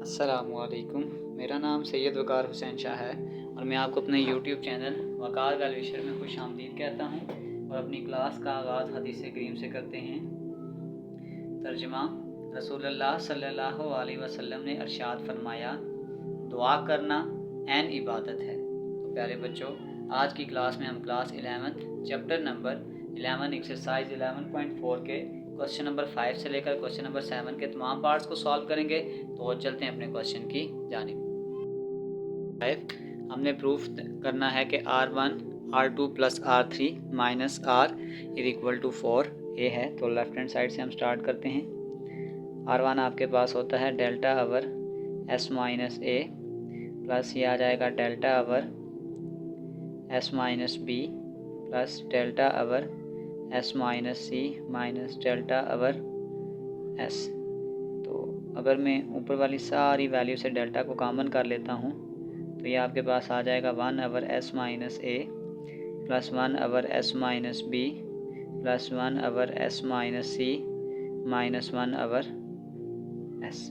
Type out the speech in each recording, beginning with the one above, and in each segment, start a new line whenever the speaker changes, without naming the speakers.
अस्सलामुअलैकुम। मेरा नाम सैयद वकार हुसैन शाह है और मैं आपको अपने यूट्यूब चैनल वकार वेलविशर में खुश आमदीद कहता हूँ और अपनी क्लास का आगाज़ हदीस करीम से करते हैं। तर्जुमा। रसूलुल्लाह सल्लल्लाहु अलैहि वसल्लम ने इरशाद फरमाया, दुआ करना ऐन इबादत है। तो प्यारे बच्चों, आज की क्लास में हम क्लास 11 चैप्टर नंबर 11 एक्सरसाइज 11.4 के क्वेश्चन नंबर 5 से लेकर क्वेश्चन नंबर 7 के तमाम पार्ट्स को सॉल्व करेंगे। तो चलते हैं अपने क्वेश्चन की जानिब। हमने प्रूफ करना है कि R1 R2 plus R3 minus R is equal to 4 ये है। तो लेफ्ट हैंड साइड से हम स्टार्ट करते हैं। R1 आपके पास होता है delta over S minus A plus ये आ जाएगा delta over S minus B plus delta over S minus C minus delta over S। तो अगर मैं ऊपर वाली सारी वैल्यू से डेल्टा को कॉमन कर लेता हूँ तो ये आपके पास आ जाएगा 1 over S minus A plus 1 over S minus B plus 1 over S minus C minus 1 over S।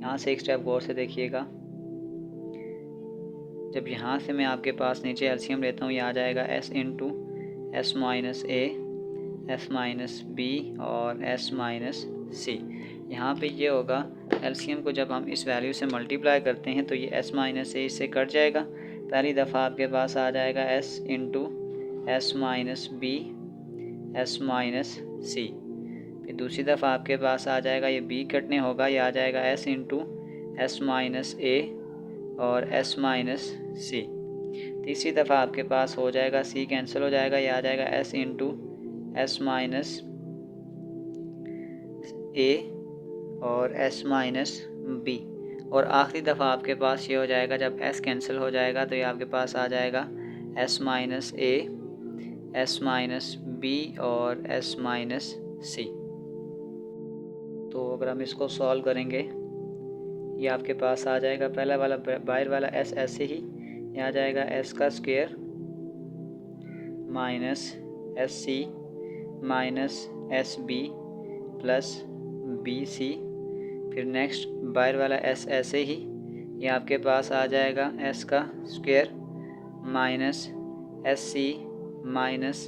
यहाँ से एक स्टेप गौर से देखिएगा। जब यहाँ से मैं आपके पास नीचे एलसीएम लेता हूँ, ये आ जाएगा S into S minus A S minus B और S माइनस C। यहाँ पे ये होगा एलसीएम को जब हम इस वैल्यू से मल्टीप्लाई करते हैं तो ये S माइनस A इससे कट जाएगा। पहली दफ़ा आपके पास आ जाएगा S into S minus B S minus C। फिर दूसरी दफ़ा आपके पास आ जाएगा, ये B कटने होगा, ये आ जाएगा S into S minus A और S माइनस C। तीसरी दफ़ा आपके पास हो जाएगा, C कैंसिल हो जाएगा, ये आ जाएगा S into S minus A और S माइनस B। और आखिरी दफ़ा आपके पास ये हो जाएगा, जब S कैंसिल हो जाएगा तो ये आपके पास आ जाएगा S minus A S minus B और S माइनस C। तो अगर हम इसको सॉल्व करेंगे, ये आपके पास आ जाएगा पहला वाला बाहर वाला S ऐसे ही, ये आ जाएगा S का square minus SC minus SB plus BC। फिर नेक्स्ट बाहर वाला S ऐसे ही, ये आपके पास आ जाएगा S का square minus SC minus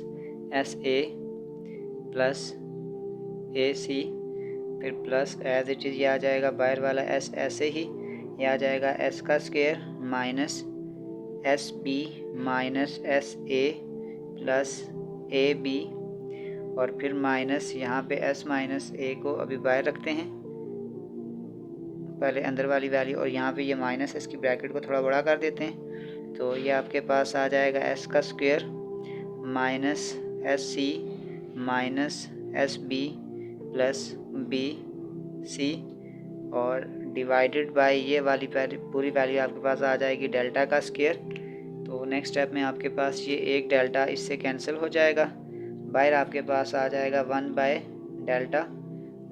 SA plus AC। फिर प्लस एज इट इज़ ये आ जाएगा बाहर वाला S ऐसे ही, ये आ जाएगा S का square minus SB minus SA plus AB। और फिर माइनस यहाँ पे S माइनस A को अभी बाहर रखते हैं, पहले अंदर वाली वैल्यू, और यहाँ पे ये माइनस इसकी ब्रैकेट को थोड़ा बड़ा कर देते हैं। तो ये आपके पास आ जाएगा S का square minus SC minus SB plus BC और डिवाइडेड बाय ये वाली पूरी वैल्यू आपके पास आ जाएगी डेल्टा का स्क्वायर। तो नेक्स्ट स्टेप में आपके पास ये एक डेल्टा इससे कैंसिल हो जाएगा, बाहर आपके पास आ जाएगा 1 बाय डेल्टा।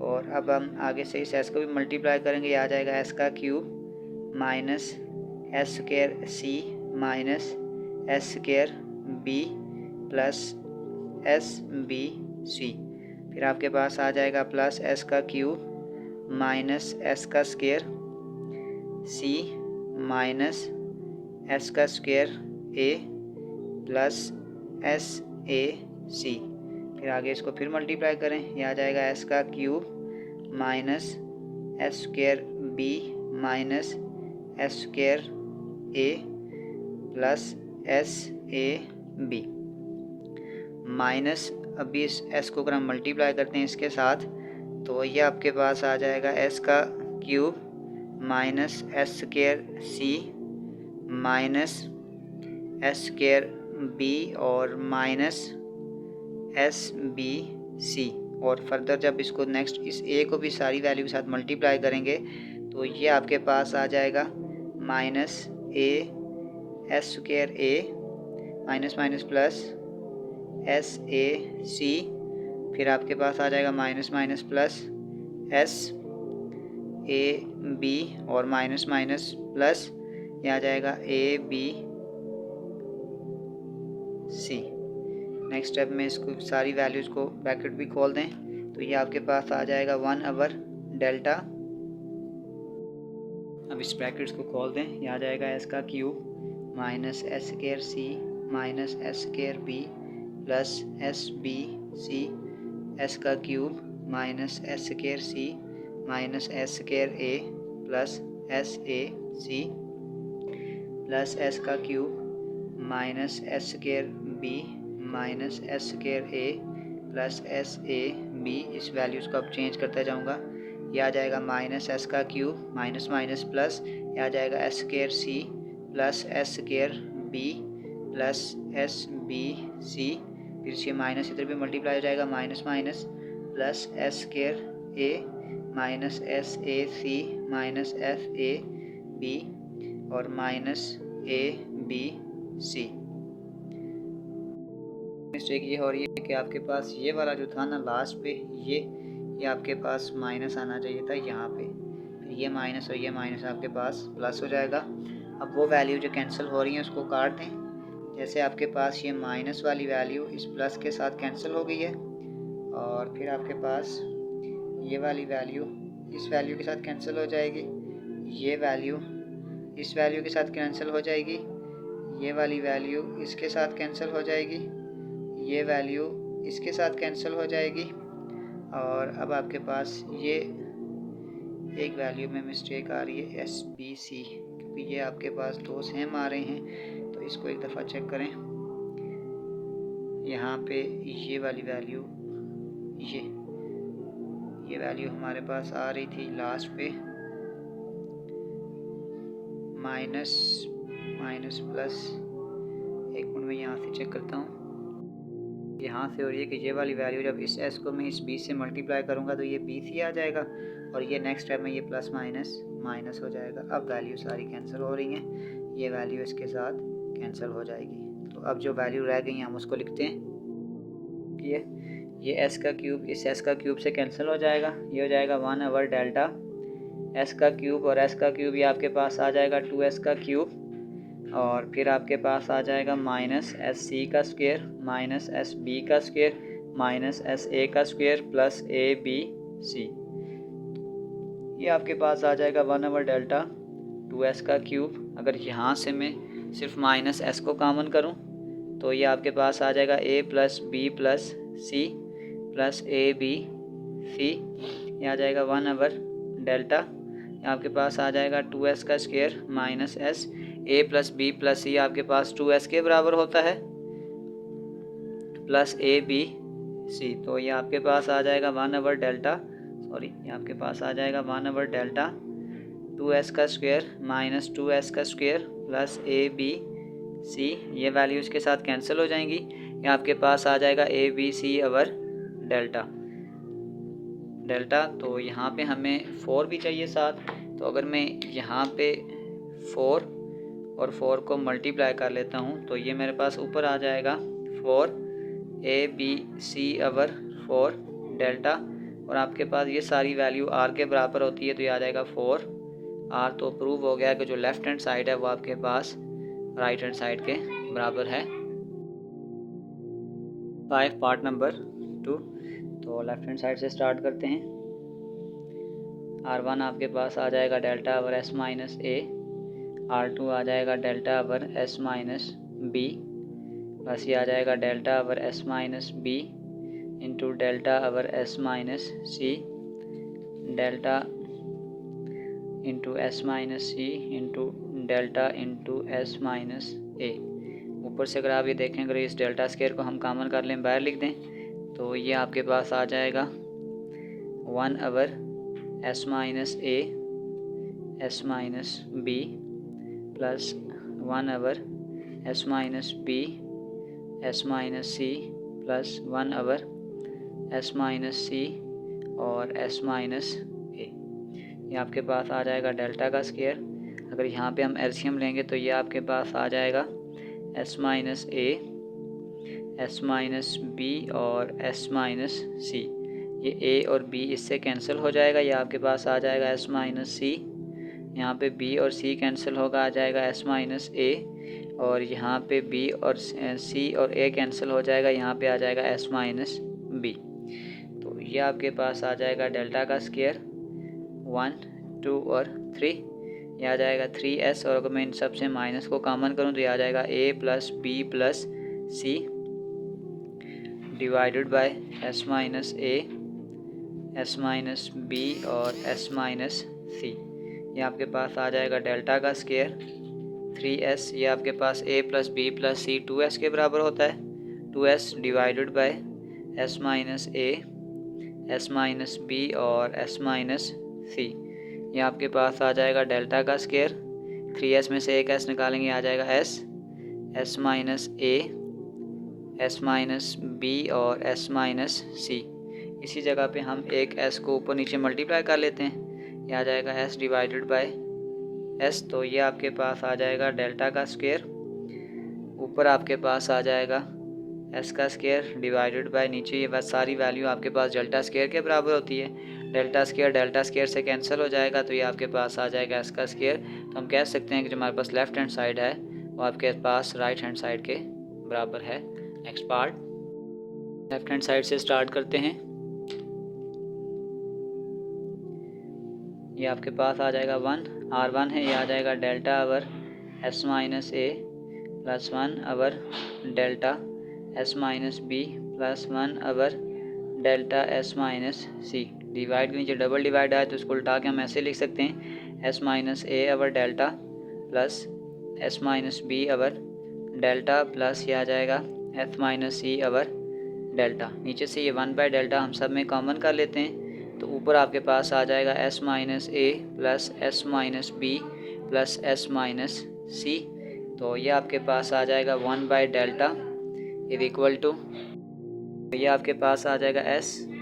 और अब हम आगे से इस S को भी मल्टीप्लाई करेंगे, ये आ जाएगा S का cube minus S square C minus S square B plus SBC। फिर आपके पास आ जाएगा प्लस S का क्यूब माइनस S का स्क्वायर C माइनस S का स्क्वायर A प्लस SAC। फिर आगे इसको फिर मल्टीप्लाई करें, ये आ जाएगा S का cube minus S square B minus S square A plus SAB minus, अभी इस S को अगर हम मल्टीप्लाई करते हैं इसके साथ तो ये आपके पास आ जाएगा S का cube minus S square C minus S square B और माइनस SBC। और फर्दर जब इसको नेक्स्ट इस A को भी सारी वैल्यू के साथ मल्टीप्लाई करेंगे तो ये आपके पास आ जाएगा minus A S square A minus minus plus SAC। फिर आपके पास आ जाएगा माइनस माइनस प्लस SAB और माइनस माइनस प्लस ये आ जाएगा ABC। नेक्स्ट स्टेप में इसको सारी वैल्यूज़ को ब्रैकेट भी खोल दें तो ये आपके पास आ जाएगा 1 ओवर डेल्टा अब इस ब्रैकेट्स को खोल दें, ये आ जाएगा एस का cube minus S square C minus S square B plus S B C, S का cube minus S square C minus S square A plus S A C plus S का cube minus S square B minus S square A plus S A B. इस values को अब change करता जाऊँगा, यह आ जाएगा माइनस एस का क्यूब माइनस माइनस प्लस, यह आ जाएगा एस स्क्वायर सी plus S square B plus S B C, फिर से माइनस इधर भी मल्टीप्लाई हो जाएगा minus minus plus S square A minus S A C minus F A B और minus A B C. Mistake ये हो रही है कि आपके पास ये वाला जो था ना लास्ट पे, ये आपके पास माइनस आना चाहिए था यहाँ पे, फिर ये माइनस और ये माइनस आपके पास प्लस हो जाएगा। अब वो वैल्यू जो कैंसिल हो रही है उसको काट दें। जैसे आपके पास ये माइनस वाली वैल्यू इस प्लस के साथ कैंसिल हो गई है और फिर आपके पास ये वाली वैल्यू इस वैल्यू के साथ कैंसिल हो जाएगी, ये वैल्यू इस वैल्यू के साथ कैंसिल हो जाएगी, ये वाली वैल्यू इसके साथ कैंसिल हो जाएगी, ये वैल्यू इसके साथ कैंसिल हो जाएगी और अब आपके पास ये एक वैल्यू में मिस्टेक आ रही है एस बी सी, क्योंकि ये आपके पास दो सेम आ रहे हैं। तो इसको एक दफ़ा चेक करें, यहाँ पे ये वाली वैल्यू ये वैल्यू हमारे पास आ रही थी लास्ट पे माइनस माइनस प्लस, एक मिनट में यहाँ से चेक करता हूँ, यहाँ से हो रही है कि ये वाली वैल्यू जब इस एस को मैं इस बी से मल्टीप्लाई करूँगा तो ये बी सी आ जाएगा और ये नेक्स्ट स्टेप में ये प्लस माइनस माइनस हो जाएगा। अब वैल्यू सारी कैंसिल हो रही हैं, ये वैल्यू इसके साथ कैंसिल हो जाएगी। तो अब जो वैल्यू रह गई हम उसको लिखते हैं। ये एस का क्यूब इस एस का क्यूब से कैंसिल हो जाएगा, ये हो जाएगा 1/, डेल्टा एस का क्यूब और एस का क्यूब ये आपके पास आ जाएगा 2s का क्यूब और फिर आपके पास आ जाएगा माइनस एस सी का स्क्वायर माइनस एस बी का स्क्वायर माइनस एस ए का square plus A B C. ये आपके पास आ जाएगा 1/, डेल्टा 2s का क्यूब। अगर यहाँ से मैं सिर्फ माइनस एस को कॉमन करूँ तो ये आपके पास आ जाएगा a plus B plus C plus A B C, ये आ जाएगा 1/, डेल्टा आपके पास आ जाएगा 2s का square minus S, a plus B plus C आपके पास 2s के बराबर होता है प्लस ए बी सी। तो ये आपके पास आ जाएगा 1/, डेल्टा ये आपके पास आ जाएगा 1/, डेल्टा 2s का स्क्वायर माइनस 2s का square plus A B C, ये वैल्यूज़ के साथ कैंसिल हो जाएंगी। ये आपके पास आ जाएगा A B C over delta. तो यहाँ पे हमें 4 भी चाहिए साथ, तो अगर मैं यहाँ पे 4 और 4 को मल्टीप्लाई कर लेता हूँ तो ये मेरे पास ऊपर आ जाएगा 4 A B C over 4 delta और आपके पास ये सारी वैल्यू आर के बराबर होती है तो ये आ जाएगा 4 आर। तो प्रूव हो गया कि जो लेफ़्ट हैंड साइड है वो आपके पास राइट हैंड साइड के बराबर है। 5 पार्ट नंबर 2। तो लेफ़्ट हैंड साइड से स्टार्ट करते हैं। R1 आपके पास आ जाएगा delta over S minus A, R2 आ जाएगा delta over S minus B बस ये आ जाएगा delta over S minus B into delta over S minus C delta into S minus C into delta into S minus A. ऊपर से अगर आप ये देखें, अगर इस डेल्टा स्क्वायर को हम कॉमन कर लें, बाहर लिख दें, तो ये आपके पास आ जाएगा 1/, S minus A S minus B plus 1/, S minus B S minus C plus 1/, S minus C और एस माइनस ए। ये आपके पास आ जाएगा डेल्टा का स्क्वायर। अगर यहाँ पे हम एलसीएम लेंगे तो ये आपके पास आ जाएगा S minus A S minus B और एस माइनस सी। ये ए और बी इससे कैंसिल हो जाएगा, ये आपके पास आ जाएगा एस माइनस सी, यहाँ पे बी और सी कैंसिल होगा, आ जाएगा एस माइनस ए और यहाँ पे बी और सी और ए कैंसिल हो जाएगा, यहाँ पे आ जाएगा एस माइनस बी। तो ये आपके पास आ जाएगा डेल्टा का स्क्वायर 1 2 और 3। ये आ जाएगा 3s, और अगर मैं इन सब से माइनस को कॉमन करूँ तो ये आ जाएगा a plus B plus C divided by s minus a, s minus b और s माइनस c। ये आपके पास आ जाएगा डेल्टा का स्क्वायर 3s। ये आपके पास a plus B plus C 2s के बराबर होता है, 2s divided by s minus a, s minus b और s माइनस c। ये आपके पास आ जाएगा डेल्टा का स्क्वायर 3s में से एक s निकालेंगे, आ जाएगा s, s minus a, s minus b और s माइनस c। इसी जगह पे हम एक s को ऊपर नीचे मल्टीप्लाई कर लेते हैं, ये आ जाएगा s डिवाइडेड बाय s। तो ये आपके पास आ जाएगा डेल्टा का स्क्वायर, ऊपर आपके पास आ जाएगा s का स्क्वायर डिवाइडेड बाय नीचे ये बस सारी वैल्यू आपके पास डेल्टा स्क्वायर के बराबर होती है। डेल्टा स्क्वायर से कैंसिल हो जाएगा, तो ये आपके पास आ जाएगा s का स्क्वायर। तो हम कह सकते हैं कि जो हमारे पास लेफ्ट हैंड साइड है वो आपके पास राइट हैंड साइड के बराबर है। Next part, left hand side से स्टार्ट करते हैं। ये आपके पास आ जाएगा 1, r1 है, ये आ जाएगा delta over s minus a plus 1 our delta s minus b plus 1 our delta s minus c। Divide के नीचे डबल डिवाइड आए तो इसको उल्टा के हम ऐसे लिख सकते हैं, s minus a our delta plus s minus b our delta plus ये आ जाएगा f माइनस c अवर डेल्टा। नीचे से ये 1 बाय डेल्टा हम सब में कॉमन कर लेते हैं, तो ऊपर आपके पास आ जाएगा s minus a plus s minus b plus s minus c। तो ये आपके पास आ जाएगा 1 by delta is equal to, ये आपके पास आ जाएगा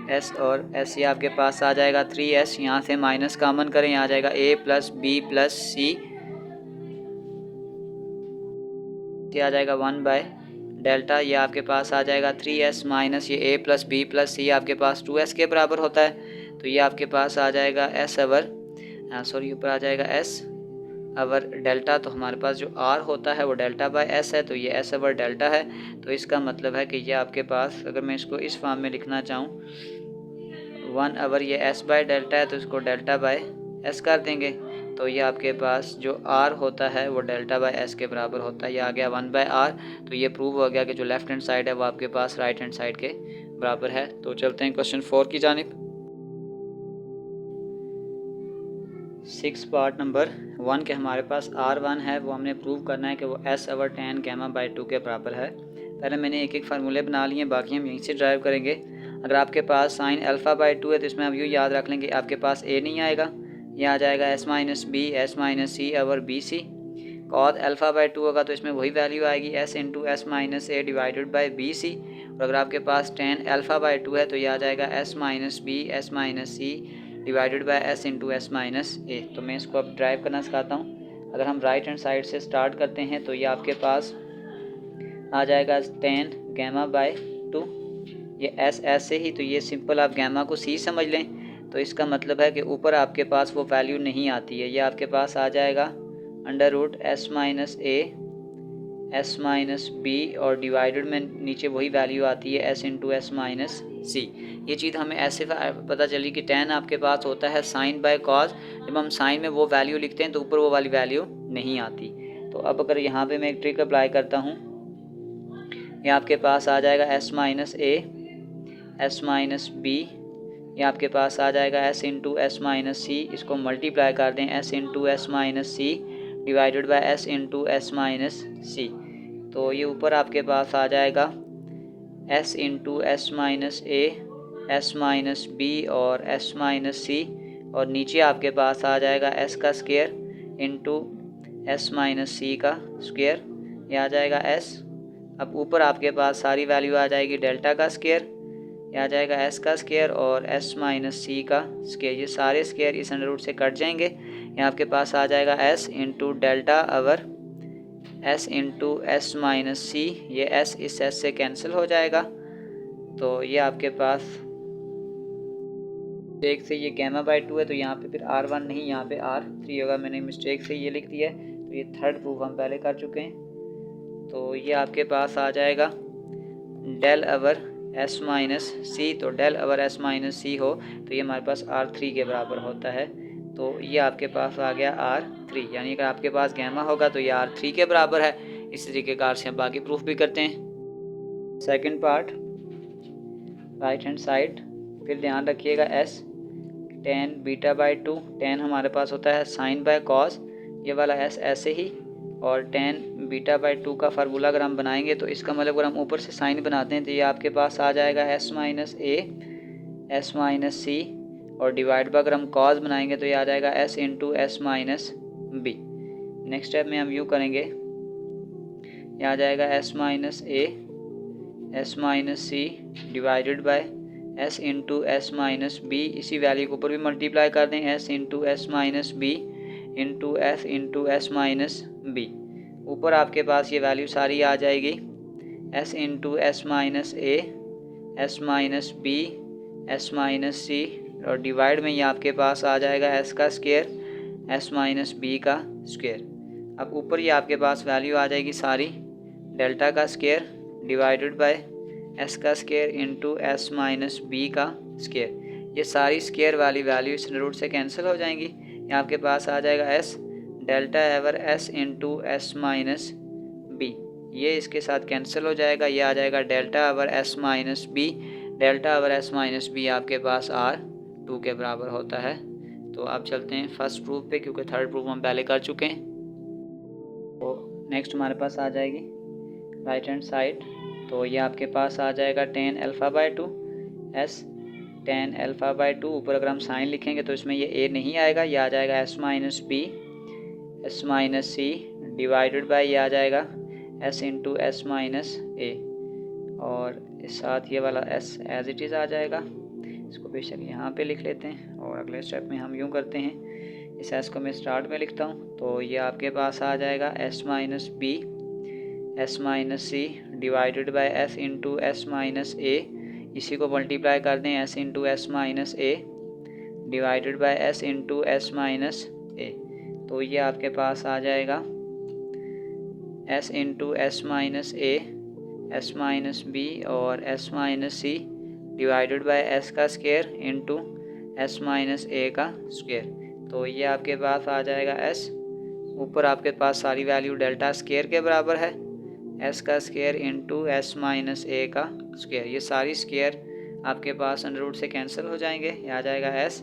s और s, ये आपके पास आ जाएगा 3s, यहाँ से माइनस कॉमन करें, यहाँ आ जाएगा a plus b plus c, ये आ जाएगा 1 बाय डेल्टा। ये आपके पास आ जाएगा 3s माइनस ये a plus b plus c आपके पास 2s के बराबर होता है। तो ये आपके पास आ जाएगा s अवर ऊपर आ जाएगा s अवर डेल्टा। तो हमारे पास जो r होता है वो डेल्टा बाय s है, तो ये s अवर डेल्टा है। तो इसका मतलब है कि ये आपके पास, अगर मैं इसको इस फॉर्म में लिखना चाहूँ 1 अवर ये s बाय डेल्टा है, तो इसको डेल्टा बाय s कर देंगे। तो ये आपके पास जो r होता है वो डेल्टा बाय s के बराबर होता है, ये आ गया 1 बाय r। तो ये प्रूव हो गया कि जो लेफ्ट हैंड साइड है वो आपके पास राइट हैंड साइड के बराबर है। तो चलते हैं क्वेश्चन 4 की जानिब। 6 पार्ट नंबर 1 के हमारे पास r1 है, वो हमने प्रूव करना है कि वो s अवर tan गामा बाय 2 के बराबर है। पहले मैंने एक एक फार्मूले बना लिए, बाकी हम यहीं से ड्राइव करेंगे। अगर आपके पास साइन अल्फ़ा बाय 2 है तो इसमें आप यूँ याद रख लेंगे आपके पास a नहीं आएगा, यह आ जाएगा s minus B S minus C over B C. Cos alpha by 2 होगा तो इसमें वही वैल्यू आएगी s into S minus A divided by B C. और अगर आपके पास tan अल्फ़ा बाय 2 है तो यह आ जाएगा s minus B S minus C divided by s into S minus A. तो मैं इसको अब ड्राइव करना सिखाता हूँ। अगर हम राइट हैंड साइड से स्टार्ट करते हैं तो ये आपके पास आ जाएगा tan गामा बाय 2, ये s से ही, तो ये सिंपल आप गामा को c समझ लें। तो इसका मतलब है कि ऊपर आपके पास वो वैल्यू नहीं आती है, ये आपके पास आ जाएगा अंडर रूट s माइनस ए s माइनस बी और डिवाइडेड में नीचे वही वैल्यू आती है s into S minus C. ये चीज़ हमें ऐसे पता चली कि tan आपके पास होता है साइन बाय कॉस, जब हम साइन में वो वैल्यू लिखते हैं तो ऊपर वो वाली वैल्यू नहीं आती। तो अब अगर यहाँ पे मैं एक ट्रिक अप्लाई करता हूँ, ये आपके पास आ जाएगा s minus A S minus B, ये आपके पास आ जाएगा s into S minus C. इसको मल्टीप्लाई कर दें s into S minus C divided by s into S minus C. तो ये ऊपर आपके पास आ जाएगा s into S minus A S minus B और s माइनस सी, और नीचे आपके पास आ जाएगा s का square into S minus C का स्क्वायर, ये आ जाएगा s। अब ऊपर आपके पास सारी वैल्यू आ जाएगी डेल्टा का स्क्वायर, ये आ जाएगा s का स्क्वायर और s माइनस सी का स्क्वायर। ये सारे स्क्वायर इस अंडर रूट से कट जाएंगे, ये आपके पास आ जाएगा s into delta over s into S minus C. ये s इस s से कैंसिल हो जाएगा। तो ये आपके पास मिस्टेक से ये गामा बाय 2 है, तो यहाँ पे फिर r1 नहीं, यहाँ पे r3 होगा, मैंने मिस्टेक से ये लिख दिया है। तो ये थर्ड प्रूफ हम पहले कर चुके हैं। तो ये आपके पास आ जाएगा डेल अवर s माइनस सी। तो डेल अवर s माइनस सी हो तो ये हमारे पास r3 के बराबर होता है। तो ये आपके पास आ गया R3, यानी अगर आपके पास गैमा होगा तो ये R3 के बराबर है। इस तरीके कार से हम बाकी प्रूफ भी करते हैं। Second part, right hand side, फिर ध्यान रखिएगा S tan beta by 2, tan हमारे पास होता है साइन बाय कॉस, ये वाला S ऐसे ही, और tan बीटा बाई 2 का फार्मूला अगर हम बनाएंगे तो इसका मतलब अगर हम ऊपर से साइन बनाते हैं तो ये आपके पास आ जाएगा S minus A S minus C, और डिवाइड पर अगर हम कॉस बनाएंगे तो ये आ जाएगा S into S minus B। Next step में हम यूँ करेंगे, ये आ जाएगा S minus A S minus C divided by S into S minus B। इसी वैल्यू के ऊपर भी मल्टीप्लाई कर दें, S into S minus B into S into S minus B। ऊपर आपके पास ये वैल्यू सारी आ जाएगी, S into S minus A S minus B S minus C, और डिवाइड में ये आपके पास आ जाएगा S का स्क्वायर S माइनस B का स्क्वायर। अब ऊपर ये आपके पास वैल्यू आ जाएगी सारी डेल्टा का स्क्वायर डिवाइडेड बाय S का square into S minus B का स्क्वायर। ये सारी स्क्वायर वाली वैल्यू इस रूट से कैंसिल हो जाएंगी। ये आपके पास आ जाएगा S delta ever S into S minus B, ये इसके साथ कैंसिल हो जाएगा। ये आ जाएगा delta ever S minus B, delta ever S minus B आपके पास R2 के बराबर होता है। तो अब चलते हैं फर्स्ट प्रूफ पे, क्योंकि थर्ड प्रूफ हम पहले कर चुके हैं। तो नेक्स्ट हमारे पास आ जाएगी राइट हैंड साइड, तो ये आपके पास आ जाएगा tan alpha by 2 S tan alpha by 2, ऊपर अगर हम साइन लिखेंगे तो इसमें ये A नहीं आएगा, ये आ जाएगा S minus B S minus C divided by ये आ जाएगा S into S minus A, और इस साथ ये वाला S एज इट इज़ आ जाएगा। इसको बेशक यहाँ पे लिख लेते हैं, और अगले स्टेप में हम यूँ करते हैं, इस S को मैं स्टार्ट में लिखता हूँ, तो ये आपके पास आ जाएगा S minus B S minus C divided by S into S minus A। इसी को मल्टीप्लाई कर दें S into S minus A divided by S into S minus A, तो ये आपके पास आ जाएगा S into S minus A S minus B और S minus C divided by S का square into S minus A का square. तो ये आपके पास आ जाएगा S, ऊपर आपके पास सारी वैल्यू डेल्टा स्क्वायर के बराबर है, S का square into S minus A का स्क्वायर। ये सारी स्क्वायर आपके पास अंडर रूट से कैंसिल हो जाएंगे। ये आ जाएगा S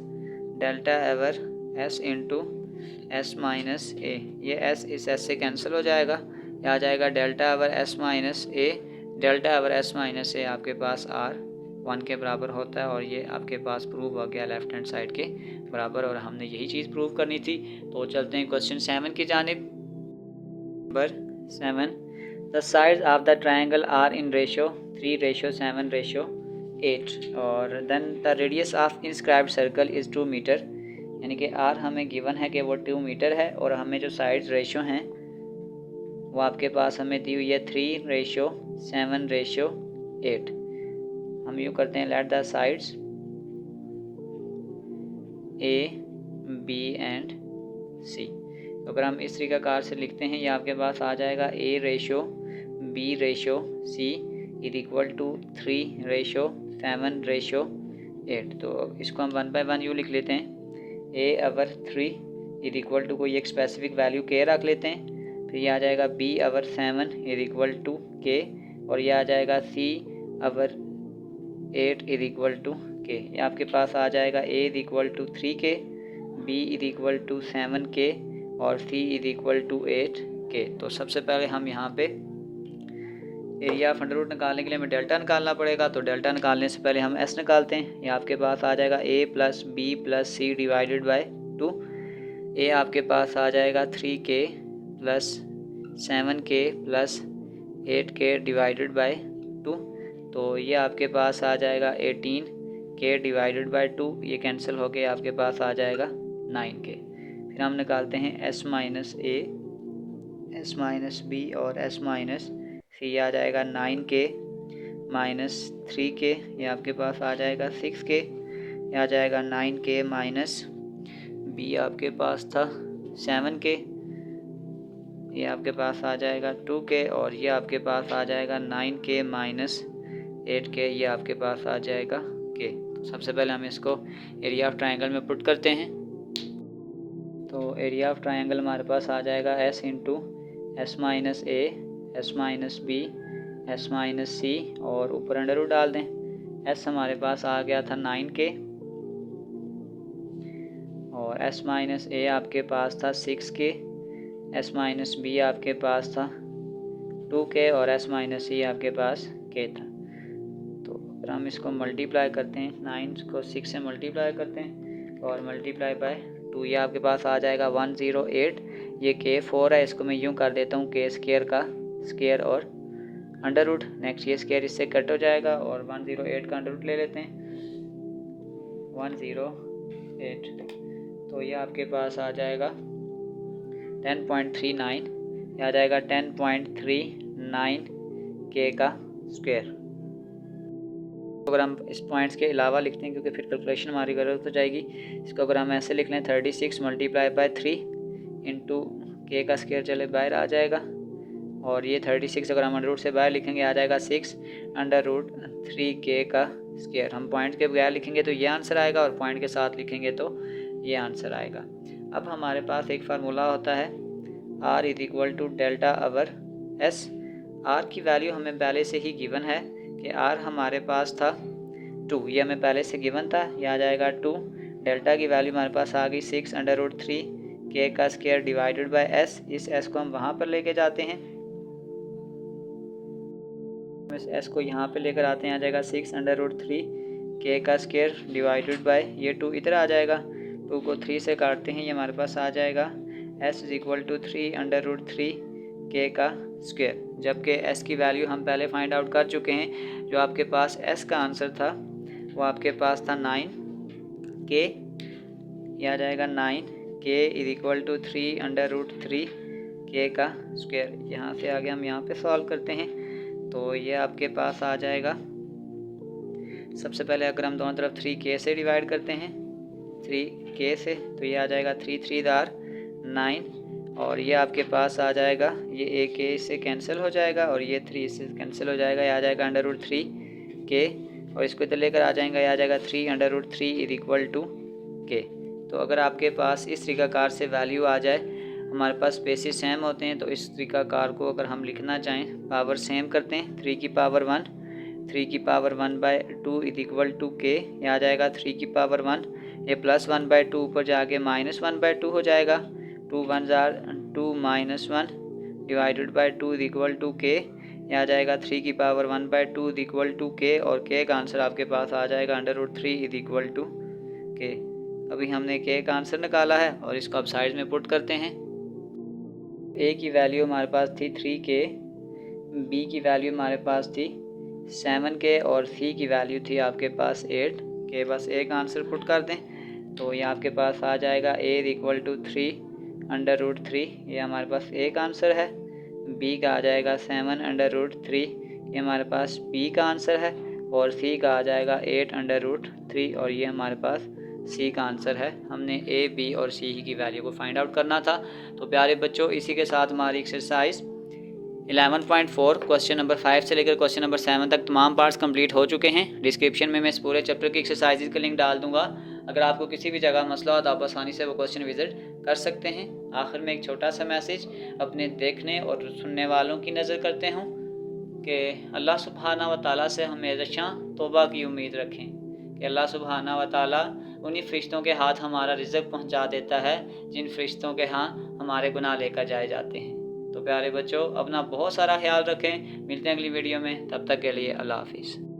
delta ever S into S minus A, ये S इस S से कैंसिल हो जाएगा। ये आ जाएगा delta ever S minus A, delta ever S minus A आपके पास R1 के बराबर होता है, और ये आपके पास प्रूव हो गया लेफ्ट हैंड साइड के बराबर, और हमने यही चीज़ प्रूव करनी थी। तो चलते हैं क्वेश्चन 7 की जानिब। Number 7, the sides of the triangle are in ratio 3:7:8, और then the radius of inscribed circle is 2 metre, यानी कि आर हमें गिवन है कि वो 2 मीटर है, और हमें जो साइड्स रेशियो हैं वो आपके पास हमें दी हुई है 3:7:8। हम यूँ करते हैं, let the sides A B and C। तो अगर हम इस तरीक़ाकार से लिखते हैं, ये आपके पास आ जाएगा A ratio B ratio C is equal to 3:7:8। तो इसको हम 1 बाय 1 यूँ लिख लेते हैं, A over 3 is equal to कोई एक स्पेसिफिक वैल्यू K रख लेते हैं, फिर ये आ जाएगा B over 7 is equal to K, और ये आ जाएगा C over 8 is equal to K। ये आपके पास आ जाएगा A is equal to 3K, B is equal to 7K और C is equal to 8K। तो सबसे पहले हम यहाँ पे एरिया ऑफ अंडर रूट निकालने के लिए हमें डेल्टा निकालना पड़ेगा। तो डेल्टा निकालने से पहले हम S निकालते हैं। ये आपके पास आ जाएगा A plus B plus C divided by 2। A आपके पास आ जाएगा 3K plus 7K plus 8K divided by 2। तो ये आपके पास आ जाएगा 18K डिवाइडेड बाई 2, ये कैंसिल हो गया, आपके पास आ जाएगा 9K। फिर हम निकालते हैं S minus A S minus B और S माइनस C, ये आ जाएगा 9K माइनस 3K, ये आपके पास आ जाएगा 6K, ये आ जाएगा 9K माइनस B आपके पास था 7K, ये आपके पास आ जाएगा 2K, और ये आपके पास आ जाएगा 9K माइनस 8K, ये आपके पास आ जाएगा K। तो सबसे पहले हम इसको एरिया ऑफ ट्रायंगल में पुट करते हैं। तो एरिया ऑफ ट्रायंगल हमारे पास आ जाएगा S into S minus A, S minus B, S minus C और ऊपर अंडर रूट डाल दें। S हमारे पास आ गया था 9K और S माइनस ए आपके पास था 6K, S माइनस बी आपके पास था 2K और S माइनस सी आपके पास K था। तो अगर हम इसको मल्टीप्लाई करते हैं, 9 को 6 से मल्टीप्लाई करते हैं और मल्टीप्लाई बाय 2, ये आपके पास आ जाएगा 108। ये K4 है, इसको मैं यूँ कर देता हूँ K स्क्वायर का स्क्वायर और अंडर रूट। नेक्स्ट ये स्क्वायर इससे कट हो जाएगा और 108 का अंडर रूट ले लेते हैं, 108। तो ये आपके पास आ जाएगा 10.39, ये आ जाएगा 10.39 K का स्क्वायर। अगर हम इस पॉइंट्स के अलावा लिखते हैं क्योंकि फिर कैलकुलेशन हमारी ज़रूरत हो जाएगी, इसको अगर हम ऐसे लिख लें 36 मल्टीप्लाई बाय 3 इंटू K का स्क्वायर चले बाहर आ जाएगा और ये 36 अगर हम अंडर रूट से बाहर लिखेंगे आ जाएगा 6 अंडर रूट 3K का स्क्वायर। हम पॉइंट के बगैर लिखेंगे तो ये आंसर आएगा और पॉइंट के साथ लिखेंगे तो ये आंसर आएगा। अब हमारे पास एक फार्मूला होता है R is equal to delta over S। R की वैल्यू हमें पहले से ही गिवन है कि R हमारे पास था 2, ये हमें पहले से गिवन था, ये आ जाएगा 2। डेल्टा की वैल्यू हमारे पास आ गई 6 अंडर रूट 3K का स्क्वायर डिवाइडेड बाय S। इस S को हम वहाँ पर लेके जाते हैं, इस S को यहाँ पे लेकर आते हैं, आ जाएगा 6 अंडर रूट 3K का स्क्वायर डिवाइडेड बाय ये 2 इधर आ जाएगा, 2 को 3 से काटते हैं, ये हमारे पास आ जाएगा S is equal to 3 under root 3K का स्क्वायर। जबकि S की वैल्यू हम पहले फाइंड आउट कर चुके हैं, जो आपके पास S का आंसर था वो आपके पास था 9K, ये आ जाएगा 9K is equal to 3 under root 3K का स्क्वायर। यहाँ से आगे हम यहाँ पे सॉल्व करते हैं तो ये आपके पास आ जाएगा, सबसे पहले अगर हम दोनों तरफ 3K से डिवाइड करते हैं 3K से तो ये आ जाएगा 3 3 9 और ये आपके पास आ जाएगा, ये एक K से कैंसिल हो जाएगा और ये 3 से कैंसिल हो जाएगा, ये आ जाएगा अंडर रूट 3K और इसको इधर लेकर आ जाएंगे, ये आ जाएगा 3 under root 3 is equal to K। तो अगर आपके पास इस तरीक़ाकार से वैल्यू आ जाए, हमारे पास बेसिस सेम होते हैं तो इस तरीक़ाकार को अगर हम लिखना चाहें पावर सेम करते हैं, 3 की पावर 1, 3 की power 1/2 is equal to K, ये आ जाएगा 3 की पावर 1, ये प्लस 1/2 ऊपर जाके माइनस 1/2 हो जाएगा, 2 1 2 minus 1 divided by 2 is equal to K, ये आ जाएगा 3 की power 1/2 is equal to K और K का आंसर आपके पास आ जाएगा under root 3 is equal to K। अभी हमने K का आंसर निकाला है और इसको अब साइड में पुट करते हैं। A की वैल्यू हमारे पास थी 3K, B की वैल्यू हमारे पास थी 7K और C की वैल्यू थी आपके पास 8K। बस एक आंसर पुट कर दें तो ये आपके पास आ जाएगा A equal to 3 under root 3, ये हमारे पास एक आंसर है। B का आ जाएगा 7 अंडर रूट 3, ये हमारे पास B का आंसर है और C का आ जाएगा 8 अंडर रूट 3 और ये हमारे पास C का आंसर है। हमने A, B और C की वैल्यू को फाइंड आउट करना था। तो प्यारे बच्चों, इसी के साथ हमारी एक्सरसाइज 11.4 क्वेश्चन नंबर 5 से लेकर क्वेश्चन नंबर 7 तक तमाम पार्ट्स कंप्लीट हो चुके हैं। डिस्क्रिप्शन में मैं इस पूरे चैप्टर की एक्सरसाइज का लिंक डाल दूंगा। अगर आपको किसी भी जगह मसला हो तो आप आसानी से वो क्वेश्चन विजिट कर सकते हैं। आखिर में एक छोटा सा मैसेज अपने देखने और सुनने वालों की नज़र करते हूँ कि अल्लाह सुब्हाना व तआला से हमेशा तौबा की उम्मीद रखें कि अल्लाह सुब्हाना व तआला उन्हीं फरिश्तों के हाथ हमारा रिज़्क़ पहुँचा देता है जिन फरिश्तों के यहाँ हमारे गुनाह लेकर जाए जाते हैं। तो प्यारे बच्चों, अपना बहुत सारा ख्याल रखें। मिलते हैं अगली वीडियो में, तब तक के लिए अल्लाह हाफिज़।